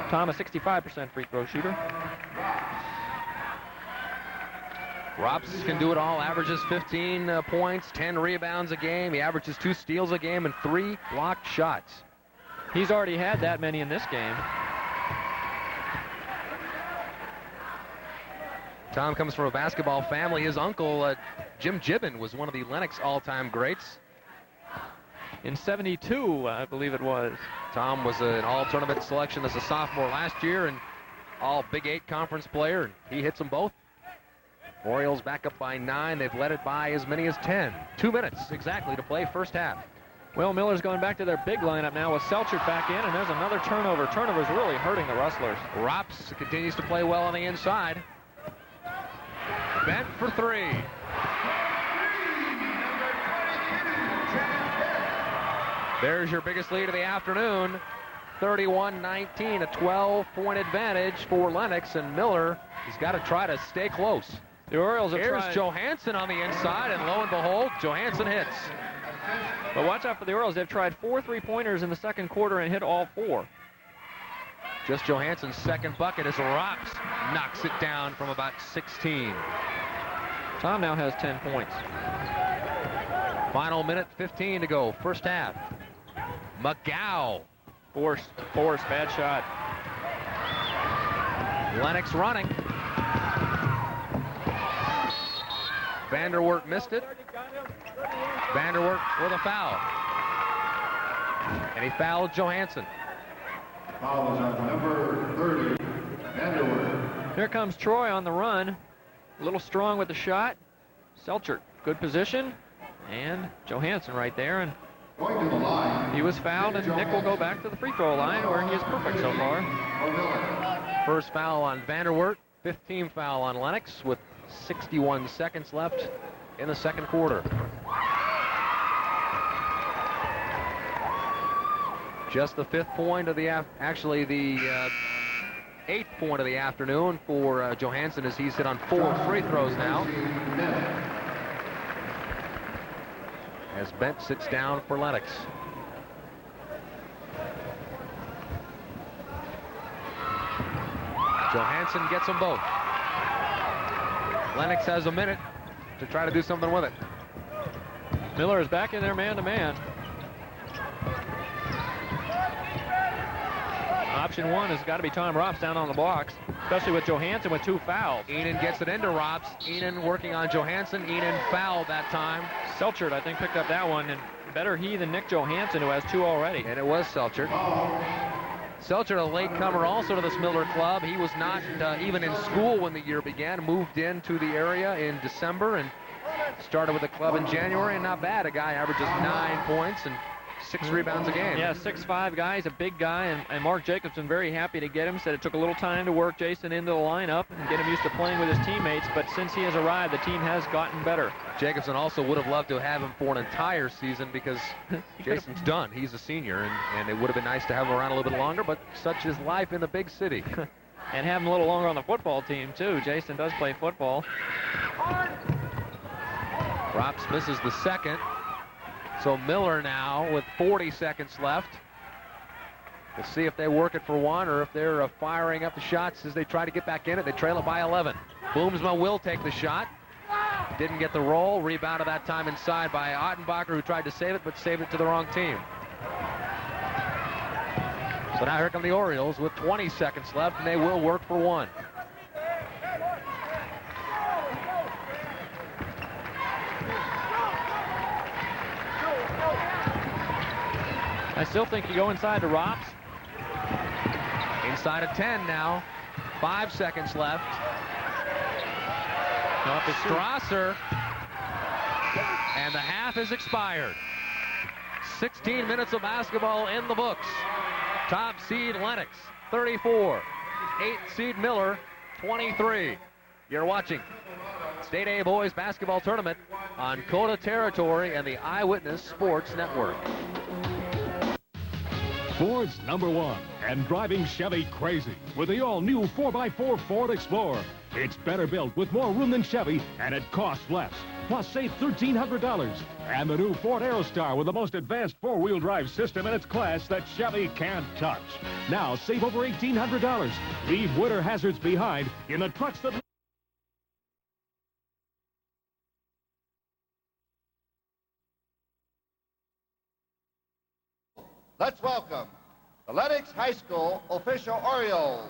Tom, a 65% free throw shooter. Rops can do it all. Averages 15 points, 10 rebounds a game. He averages 2 steals a game and 3 blocked shots. He's already had that many in this game. Tom comes from a basketball family. His uncle, Jim Gibbon, was one of the Lennox all-time greats. In 72, I believe it was. Tom was an all-tournament selection as a sophomore last year and all Big 8 conference player, and he hits them both. Orioles back up by 9. They've led it by as many as 10. 2 minutes exactly to play first half. Will Miller's going back to their big lineup now with Selchuk back in, and there's another turnover. Turnover's really hurting the Rustlers. Rops continues to play well on the inside. Bent for 3. There's your biggest lead of the afternoon. 31-19, a 12-point advantage for Lennox, and Miller has got to try to stay close. The Orioles have Here's tried. Johansson on the inside, and lo and behold, Johansson hits. But watch out for the Orioles. They've tried 4 3-pointers in the second quarter and hit all 4. Just Johansson's second bucket as Rops knocks it down from about 16. Tom now has 10 points. Final minute, 15 to go, first half. McGow. Force, bad shot. Lennox running. Vanderwert missed it. Vanderwert with a foul. And he fouled Johansson. Foul is on number 30, Vanderwert. Here comes Troy on the run. A little strong with the shot. Selchuk, good position. And Johansson right there. And going to the line. He was fouled, and Nick will go back to the free throw line where he is perfect so far. First foul on Vanderwert. 15th foul on Lennox with 61 seconds left in the second quarter. Just the 5th point of the actually the 8th point of the afternoon for Johansson as he's hit on 4 free throws now. As Bent sits down for Lennox. Johansson gets them both. Lennox has a minute to try to do something with it. Miller is back in there man-to-man. Option 1 has got to be Tom Rops down on the blocks, especially with Johansson with 2 fouls. Enan gets it into Rops. Enan working on Johansson. Enan fouled that time. Selchuk, I think, picked up that one, and better he than Nick Johansson, who has 2 already. And it was Selchuk. Selchuk, a latecomer also to this Miller club. He was not even in school when the year began. Moved into the area in December and started with the club in January, and not bad. A guy averages 9 points and 6 rebounds a game. Yeah, 6'5" guy. He's a big guy, and Mark Jacobson very happy to get him. Said it took a little time to work Jason into the lineup and get him used to playing with his teammates, but since he has arrived, the team has gotten better. Jacobson also would have loved to have him for an entire season because Jason's done. He's a senior, and it would have been nice to have him around a little bit longer, but such is life in the big city. And have him a little longer on the football team, too. Jason does play football. Rops misses the second. So Miller now with 40 seconds left. We'll see if they work it for one or if they're firing up the shots as they try to get back in it. They trail it by 11. Boomsma will take the shot. Didn't get the roll. Rebounded that time inside by Ottenbacher, who tried to save it, but saved it to the wrong team. So now here come the Orioles with 20 seconds left, and they will work for one. I still think you go inside to Rops. Inside of 10 now. 5 seconds left. Strasser. And the half is expired. 16 minutes of basketball in the books. Top seed Lennox, 34. 8th seed Miller, 23. You're watching State A Boys Basketball Tournament on Coda Territory and the Eyewitness Sports Network. Ford's #1 and driving Chevy crazy with the all-new 4x4 Ford Explorer. It's better built with more room than Chevy, and it costs less. plus save $1,300. And the new Ford Aerostar with the most advanced four-wheel drive system in its class that Chevy can't touch. Now save over $1,800. Leave winter hazards behind in the trucks that... Let's welcome the Lennox High School official Orioles.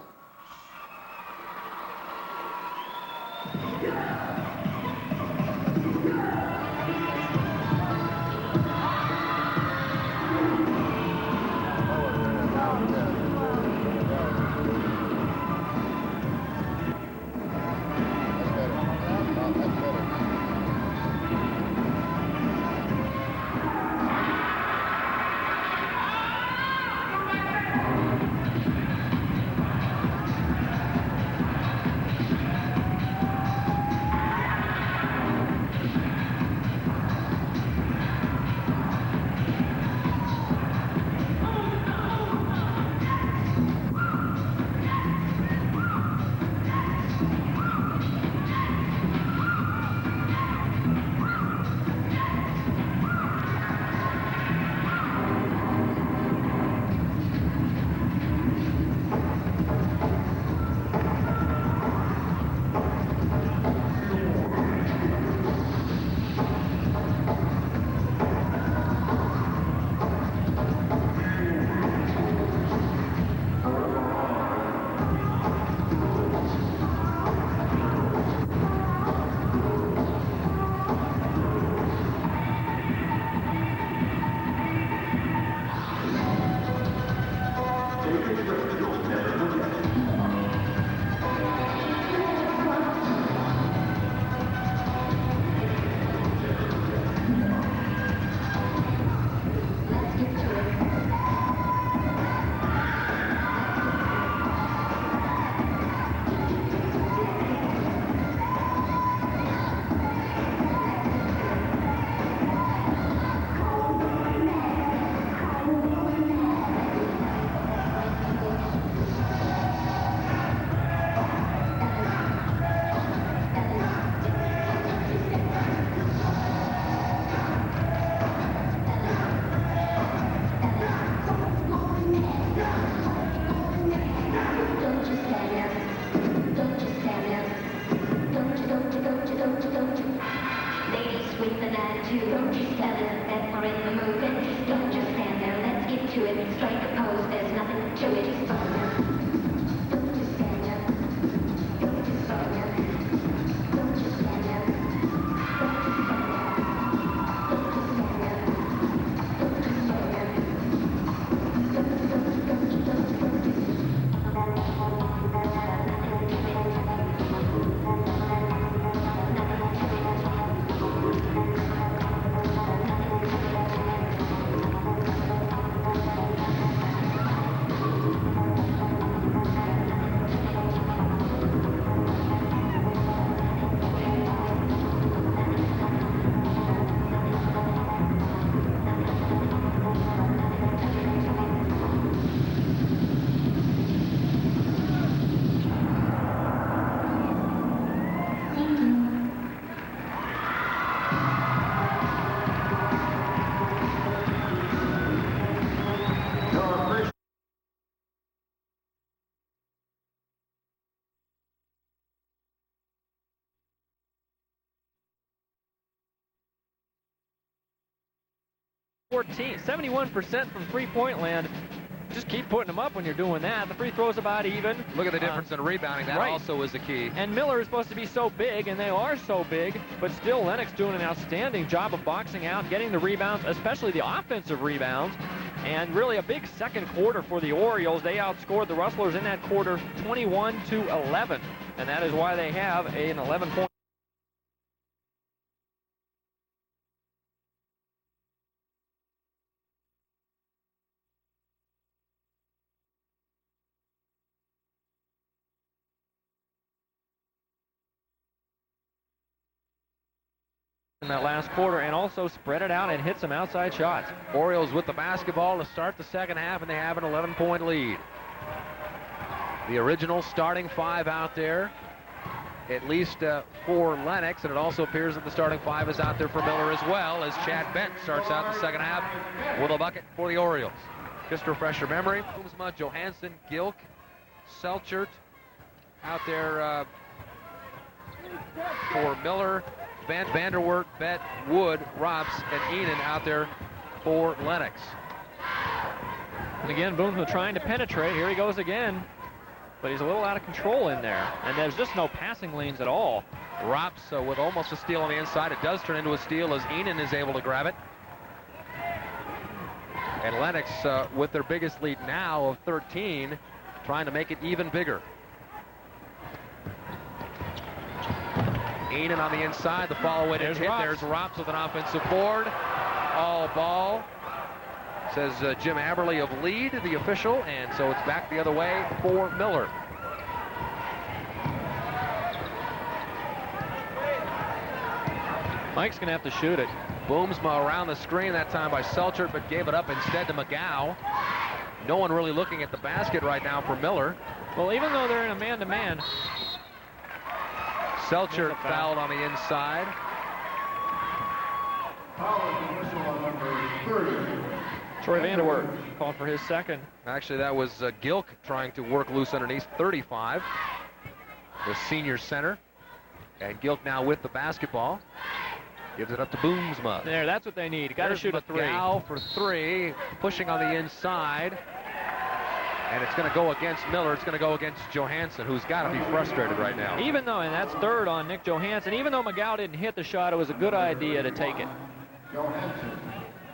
.14, 71% from three-point land. Just keep putting them up when you're doing that. The free throw's about even. Look at the difference in rebounding. That right. also is the key. And Miller is supposed to be so big, and they are so big, but still Lennox doing an outstanding job of boxing out, getting the rebounds, especially the offensive rebounds. And really a big second quarter for the Orioles. They outscored the Rustlers in that quarter 21-11. And that is why they have an 11-point. In that last quarter, and also spread it out and hit some outside shots. Orioles with the basketball to start the second half, and they have an 11-point lead. The original starting five out there. at least for Lennox, and it also appears that the starting five is out there for Miller as well, as Chad Bent starts out the second half with a bucket for the Orioles. Just to refresh your memory, Boomsma, Johansson, Gilk, Selchert out there for Miller, Vanderwert, Bett, Wood, Robs, and Enan out there for Lennox. And again, Boomsma trying to penetrate. Here he goes again. But he's a little out of control in there. And there's just no passing lanes at all. Robs with almost a steal on the inside. It does turn into a steal as Enan is able to grab it. And Lennox with their biggest lead now of 13, trying to make it even bigger. Enan on the inside, the follow-in hit. There's Robs with an offensive board. All ball, says Jim Aberley of Lead, the official, and so it's back the other way for Miller. Mike's going to have to shoot it. Boomsma around the screen that time by Selchert, but gave it up instead to McGow. No one really looking at the basket right now for Miller. Well, even though they're in a man-to-man, Selchert fouled on the inside. Troy Vanderwert called for his second. Actually, that was Gilk trying to work loose underneath 35, the senior center. And Gilk now with the basketball. Gives it up to Boomsma. There, that's what they need. Got to shoot a three. McGow for three, pushing on the inside. And it's going to go against Miller. It's going to go against Johansson, who's got to be frustrated right now. Even though, and that's third on Nick Johansson, even though McGow didn't hit the shot, it was a good idea to take it.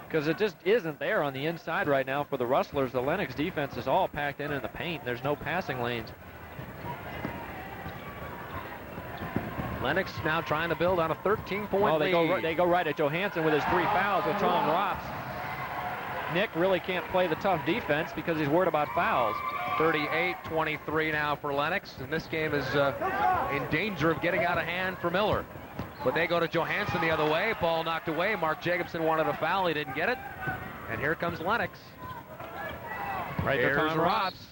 Because it just isn't there on the inside right now for the Rustlers. The Lennox defense is all packed in the paint. There's no passing lanes. Lennox now trying to build on a 13-point lead. They go right at Johansson with his 3 fouls with Tom Rops. Nick really can't play the tough defense because he's worried about fouls. 38-23 now for Lennox, and this game is in danger of getting out of hand for Miller. But they go to Johansson the other way. Ball knocked away. Mark Jacobson wanted a foul. He didn't get it. And here comes Lennox. Right there, Here's Robs.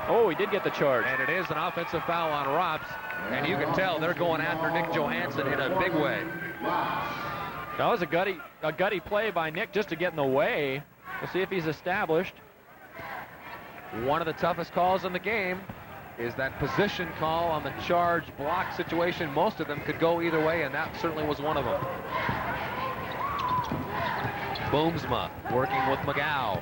Oh, he did get the charge. And it is an offensive foul on Robs. And you can tell they're going after Nick Johansson in a big way. That was a gutty play by Nick just to get in the way. We'll see if he's established. One of the toughest calls in the game is that position call on the charge block situation. Most of them could go either way, and that certainly was one of them. Boomsma working with McGow.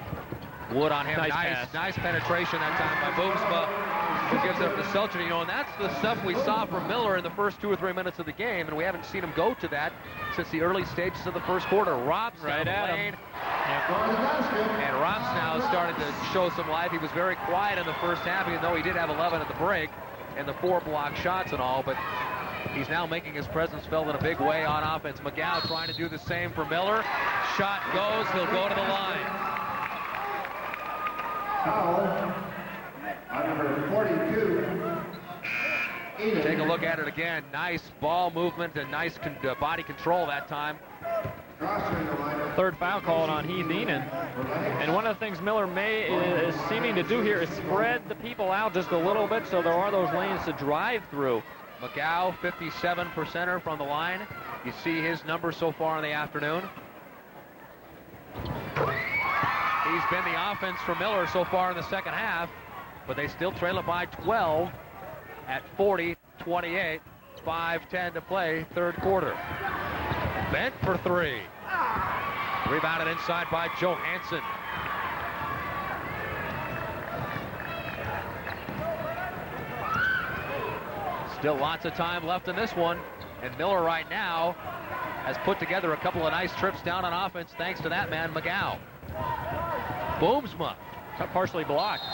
Wood on him. Nice penetration that time by Boomsma, who gives it up to Selchert. You know, and that's the stuff we saw from Miller in the first 2 or 3 minutes of the game, and we haven't seen him go to that since the early stages of the first quarter. Robs right down the lane. And Robs now is starting to show some life. He was very quiet in the first half, even though he did have 11 at the break and the 4 block shots and all, but he's now making his presence felt in a big way on offense. McGow trying to do the same for Miller. Shot goes. He'll go to the line. Foul on number 42. Take a look at it again. Nice ball movement and nice body control that time. Third foul called on Heath Enan. And one of the things Miller is seeming to do here is spread the people out just a little bit so there are those lanes to drive through. McGow, 57%er from the line. You see his numbers so far in the afternoon. He's been the offense for Miller so far in the second half, but they still trail it by 12 at 40-28. 5:10 to play, third quarter. Bent for 3. Rebounded inside by Johansson. Still lots of time left in this one, and Miller right now has put together a couple of nice trips down on offense thanks to that man, McGow. Boomsma. Partially blocked.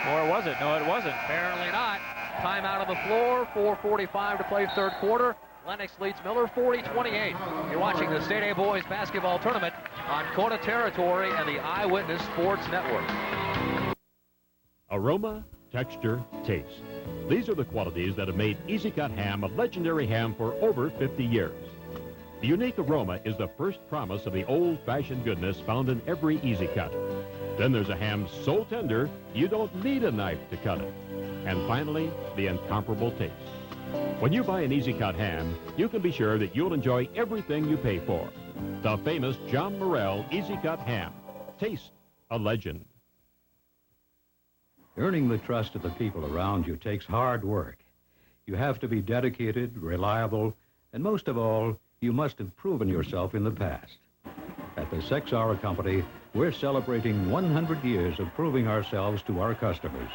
Or was it? No, it wasn't. Apparently not. Timeout on the floor. 4:45 to play third quarter. Lennox leads Miller 40-28. You're watching the State A Boys Basketball Tournament on Kona Territory and the Eyewitness Sports Network. Aroma, texture, taste. These are the qualities that have made Easy Cut Ham a legendary ham for over 50 years. The unique aroma is the first promise of the old-fashioned goodness found in every Easy Cut. Then there's a ham so tender, you don't need a knife to cut it. And finally, the incomparable taste. When you buy an Easy Cut ham, you can be sure that you'll enjoy everything you pay for. The famous John Morrell Easy Cut ham. Taste a legend. Earning the trust of the people around you takes hard work. You have to be dedicated, reliable, and most of all, you must have proven yourself in the past. At the 6 Hour Company, we're celebrating 100 years of proving ourselves to our customers.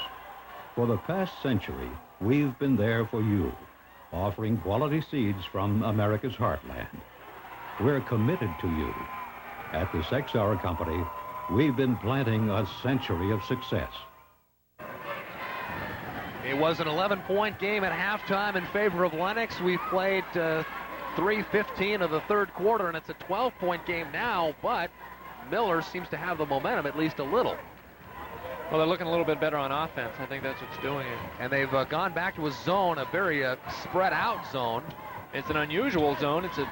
For the past century, we've been there for you, offering quality seeds from America's heartland. We're committed to you. At the 6 Hour Company, we've been planting a century of success. It was an 11-point game at halftime in favor of Lennox. We've played 3:15 of the third quarter, and it's a 12-point game now, but Miller seems to have the momentum at least a little. Well, they're looking a little bit better on offense. I think that's what's doing it. And they've gone back to a zone, a very spread-out zone. It's an unusual zone. It's a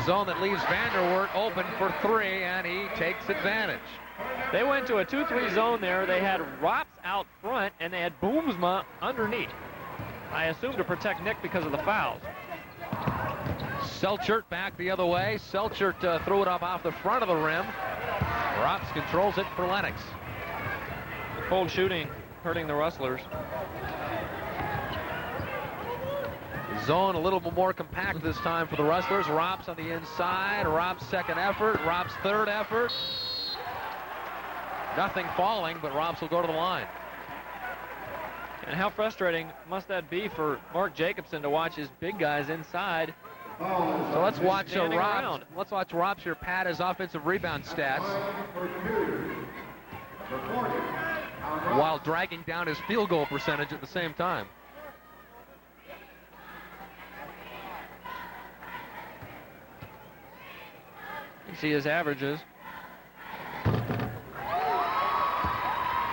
zone that leaves Vanderwert open for three, and he takes advantage. They went to a 2-3 zone there. They had Rops out front, and they had Boomsma underneath. I assume to protect Nick because of the fouls. Selchert back the other way. Selchert threw it up off the front of the rim. Rops controls it for Lennox. Cold shooting hurting the Rustlers. Zone a little bit more compact this time for the Rustlers. Rops on the inside. Rops' second effort. Rops' third effort. Nothing falling, but Rops will go to the line. And how frustrating must that be for Mark Jacobson to watch his big guys inside? So let's watch Rops. Let's watch Rops here pad his offensive rebound stats while dragging down his field goal percentage at the same time. You see his averages.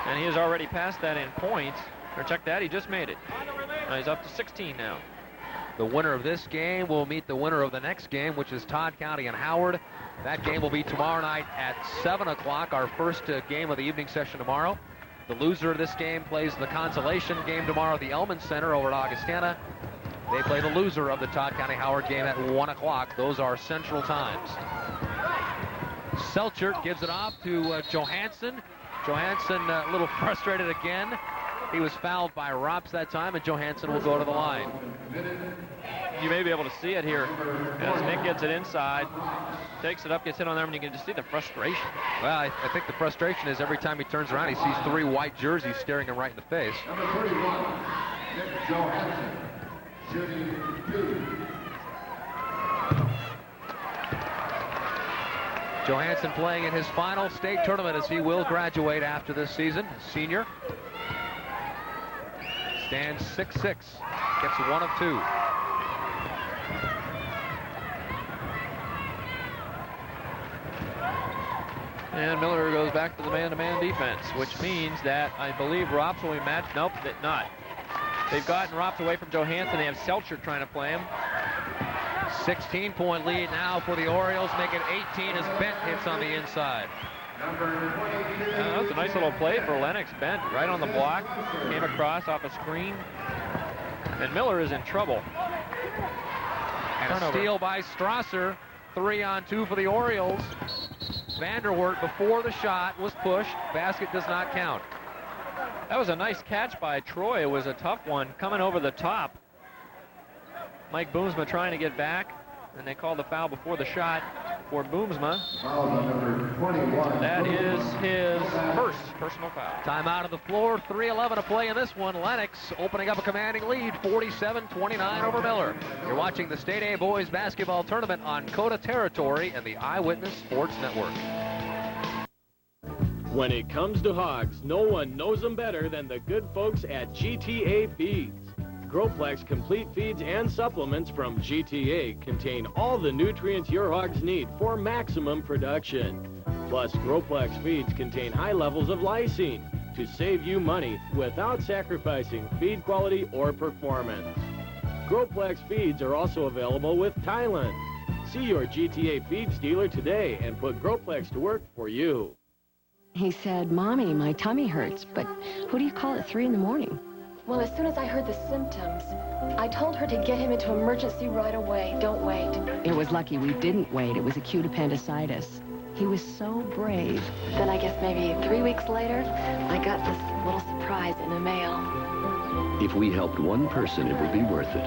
And he has already passed that in points. Or check that, he just made it. Now he's up to 16 now. The winner of this game will meet the winner of the next game, which is Todd County and Howard. That game will be tomorrow night at 7 o'clock, our first game of the evening session tomorrow. The loser of this game plays the consolation game tomorrow at the Elman Center over at Augustana. They play the loser of the Todd County Howard game at 1 o'clock. Those are Central times. Selchert gives it off to Johansson. Johansson a little frustrated again. He was fouled by Rops that time, and Johansson will go to the line. You may be able to see it here as Nick gets it inside, takes it up, gets hit on there, and you can just see the frustration. Well, I think the frustration is every time he turns around, he sees three white jerseys staring him right in the face. Number 31, Nick Johansson, shooting 2. Johansson playing in his final state tournament as he will graduate after this season, senior. Stands 6'6", gets 1 of 2. And Miller goes back to the man-to-man defense, which means that I believe Rops will be matched. Nope, not. They've gotten Rops away from Johansson. They have Selchert trying to play him. 16-point lead now for the Orioles, make it 18 as Bent hits on the inside. That's a nice little play for Lennox. Bent right on the block, came across off a screen, and Miller is in trouble. And turnover. A steal by Strasser, 3-on-2 for the Orioles. Vanderwert before the shot was pushed. Basket does not count. That was a nice catch by Troy. It was a tough one coming over the top. Mike Boomsma trying to get back, and they called the foul before the shot for Boomsma. That is his first personal foul. Timeout on the floor, 3:11 to play in this one. Lennox opening up a commanding lead, 47-29 over Miller. You're watching the State A Boys Basketball Tournament on Coda Territory and the Eyewitness Sports Network. When it comes to hogs, no one knows them better than the good folks at GTA Feeds. Groplex complete feeds and supplements from GTA contain all the nutrients your hogs need for maximum production. Plus, Groplex feeds contain high levels of lysine to save you money without sacrificing feed quality or performance. Groplex feeds are also available with Thailand. See your GTA Feeds dealer today and put Groplex to work for you. He said, Mommy, my tummy hurts, but who do you call at 3 in the morning? Well, as soon as I heard the symptoms, I told her to get him into emergency right away. Don't wait. It was lucky we didn't wait. It was acute appendicitis. He was so brave. Then I guess maybe 3 weeks later, I got this little surprise in the mail. If we helped one person, it would be worth it.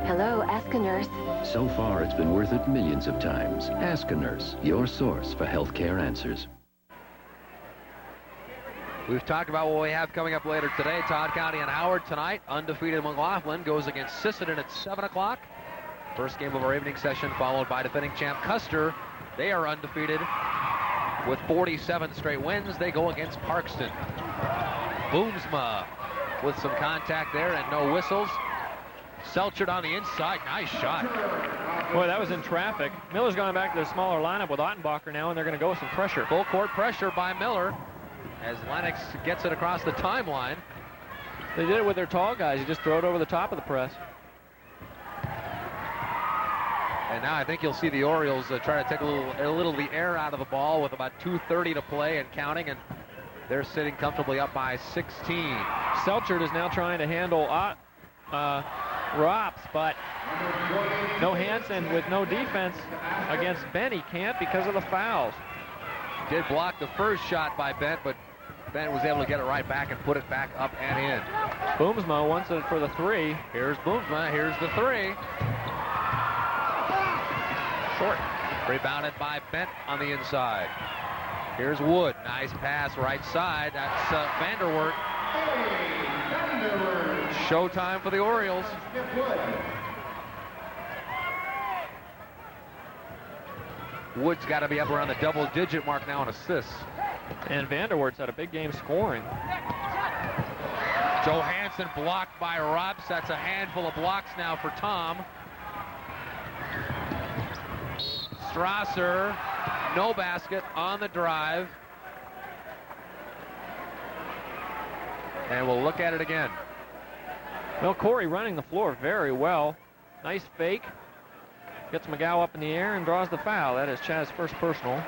Hello, ask a nurse. So far, it's been worth it millions of times. Ask a Nurse, your source for healthcare answers. We've talked about what we have coming up later today. Todd County and Howard tonight. Undefeated McLaughlin goes against Sisseton at 7 o'clock. First game of our evening session, followed by defending champ Custer. They are undefeated with 47 straight wins. They go against Parkston. Boomsma with some contact there and no whistles. Selchert on the inside. Nice shot. Boy, that was in traffic. Miller's going back to the smaller lineup with Ottenbacher now, and they're going to go with some pressure. Full court pressure by Miller as Lennox gets it across the timeline. They did it with their tall guys. You just throw it over the top of the press. And now I think you'll see the Orioles try to take a little of the air out of the ball with about 2:30 to play and counting, and they're sitting comfortably up by 16. Selchert is now trying to handle Rops, but no Hansen with no defense against Bent. He can't because of the fouls. Did block the first shot by Bent, but Bent was able to get it right back and put it back up and in. Boomsma wants it for the 3. Here's Boomsma. Here's the 3. Short. Rebounded by Bent on the inside. Here's Wood. Nice pass right side. That's Vanderwert. Showtime for the Orioles. Wood's got to be up around the double-digit mark now in assists. And Vanderwert's had a big game scoring. Johansson blocked by Robs. That's a handful of blocks now for Tom. Strasser, no basket on the drive. And we'll look at it again. Well, Corey running the floor very well. Nice fake. Gets McGow up in the air and draws the foul. That is Chaz's first personal.